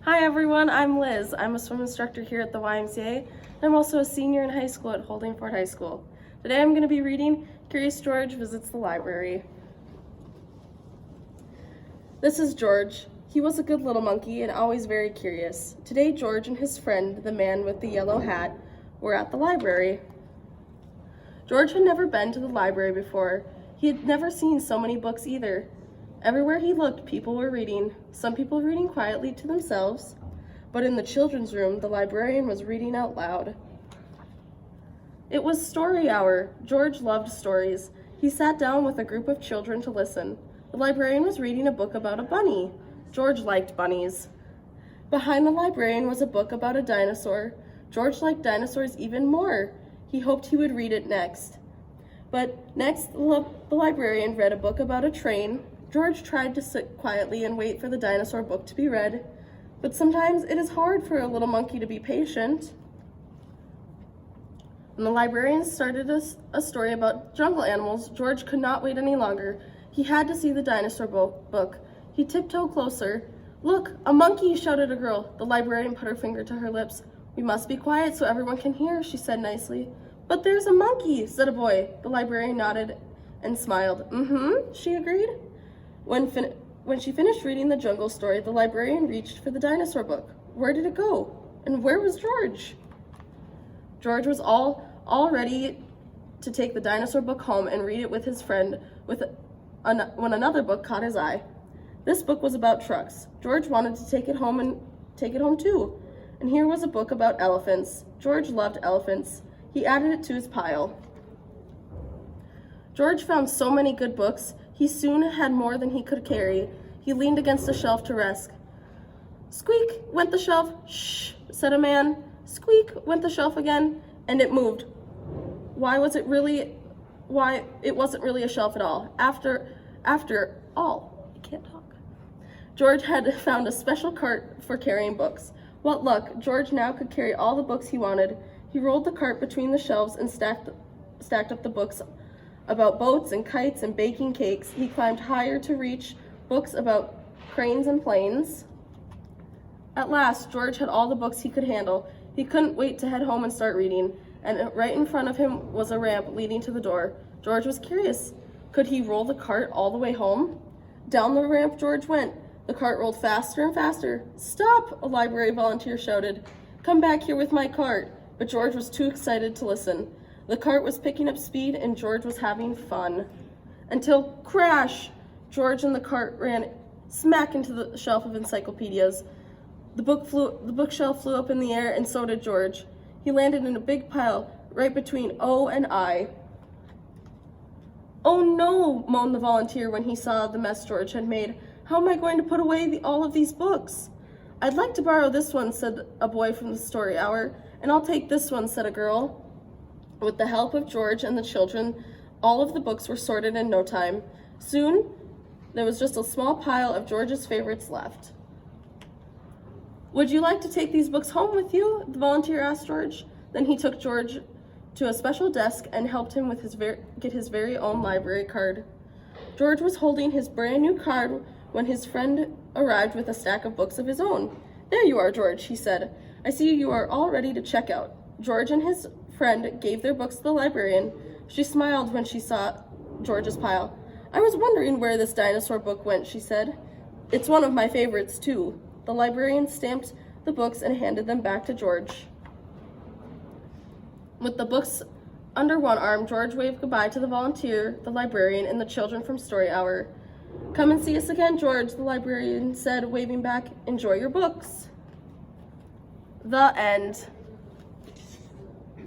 Hi everyone, I'm Liz. I'm a swim instructor here at the YMCA, and I'm also a senior in high school at Holdingford High School. Today I'm going to be reading Curious George Visits the Library. This is George. He was a good little monkey and always very curious. Today George and his friend, the man with the yellow hat, were at the library. George had never been to the library before. He had never seen so many books either. Everywhere he looked, people were reading, some people reading quietly to themselves, but in the children's room, the librarian was reading out loud. It was story hour. George loved stories. He sat down with a group of children to listen. The librarian was reading a book about a bunny. George liked bunnies. Behind the librarian was a book about a dinosaur. George liked dinosaurs even more. He hoped he would read it next. But next, the librarian read a book about a train. George tried to sit quietly and wait for the dinosaur book to be read, but sometimes it is hard for a little monkey to be patient. When the librarian started a story about jungle animals, George could not wait any longer. He had to see the dinosaur book. He tiptoed closer. "Look, a monkey!" shouted a girl. The librarian put her finger to her lips. "We must be quiet so everyone can hear," she said nicely. "But there's a monkey," said a boy. The librarian nodded and smiled. "Mm-hmm," she agreed. When she finished reading the jungle story, the librarian reached for the dinosaur book. Where did it go? And where was George? George was all ready to take the dinosaur book home and read it with his friend when another book caught his eye. This book was about trucks. George wanted to take it home too. And here was a book about elephants. George loved elephants. He added it to his pile. George found so many good books, he soon had more than he could carry. He leaned against a shelf to rest. Squeak went the shelf. Shh, said a man. Squeak went the shelf again, and it moved. Why, it wasn't really a shelf at all. After all, I can't talk. George had found a special cart for carrying books. What luck, George now could carry all the books he wanted. He rolled the cart between the shelves and stacked up the books about boats and kites and baking cakes. He climbed higher to reach books about cranes and planes. At last, George had all the books he could handle. He couldn't wait to head home and start reading, and right in front of him was a ramp leading to the door. George was curious. Could he roll the cart all the way home? Down the ramp George went. The cart rolled faster and faster. "Stop!" a library volunteer shouted. "Come back here with my cart." But George was too excited to listen. The cart was picking up speed and George was having fun. Until crash! George and the cart ran smack into the shelf of encyclopedias. The bookshelf flew up in the air and so did George. He landed in a big pile right between O and I. "Oh no," moaned the volunteer when he saw the mess George had made. "How am I going to put away all of these books?" "I'd like to borrow this one," said a boy from the story hour. "And I'll take this one," said a girl. With the help of George and the children, all of the books were sorted in no time. Soon, there was just a small pile of George's favorites left. "Would you like to take these books home with you?" the volunteer asked George. Then he took George to a special desk and helped him with get his very own library card. George was holding his brand new card when his friend arrived with a stack of books of his own. "There you are, George," he said. "I see you are all ready to check out." George and his friend gave their books to the librarian. She smiled when she saw George's pile. "I was wondering where this dinosaur book went," she said. "It's one of my favorites, too." The librarian stamped the books and handed them back to George. With the books under one arm, George waved goodbye to the volunteer, the librarian, and the children from Story Hour. "Come and see us again, George," the librarian said, waving back. "Enjoy your books." The end.